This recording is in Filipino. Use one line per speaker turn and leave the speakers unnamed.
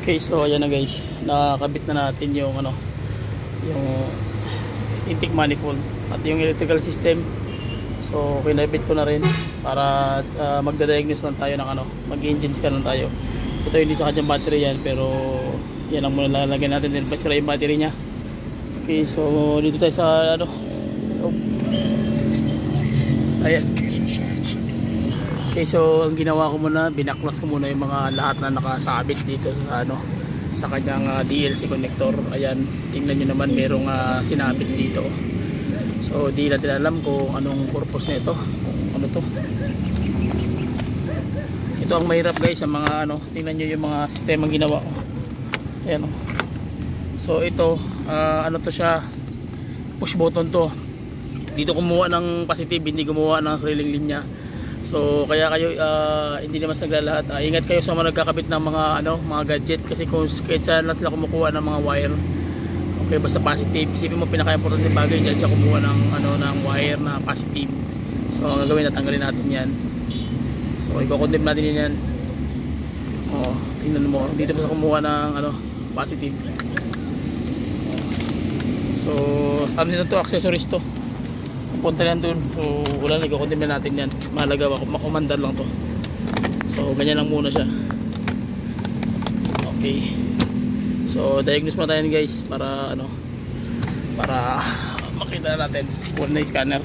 Okay, so ayan na guys, nakakabit na natin yung yung intake manifold at yung electrical system. So kinabit ko na rin para magda-diagnose man tayo ng mag-engine scan tayo. Ito hindi sa kanyang battery yan, pero yan ang muna lalagyan natin din para yung battery niya. Okay, so dito tayo sa sa loob. Ayan. Okay, so ang ginawa ko muna, binaklas ko muna yung mga lahat na nakasabit dito sa sa kanyang DLC connector. Ayan, tingnan nyo naman merong sinabit dito. So di natin alam kung anong purpose nito, kung ano to. Ito ang mahirap guys sa mga tingnan nyo yung mga sistema ginawa ko. Ayan. So ito, to siya, push button to. Dito kumuha ng positive, hindi gumawa ng sariling linya. So kaya kayo hindi naman naglalahat, ingat kayo sa mga nagkakabit ng mga gadget, kasi kung kahit saan lang sila kumukuha ng mga wire, okay, basta positive. Isipin mo, pinaka-importante ng bagay dyan siya kumuha ng ng wire na positive. So ang gagawin, natanggalin natin yan. So i-condemn natin yan. Tingnan mo dito pa sa kumuha ng positive. So ano to, accessories to, punta lang dun. So wala na, i-condemn na natin yan. Mahalaga, makumandar lang to. So ganyan lang muna siya. Okay, so diagnose muna tayo guys para para makita natin. Wala na yung scanner.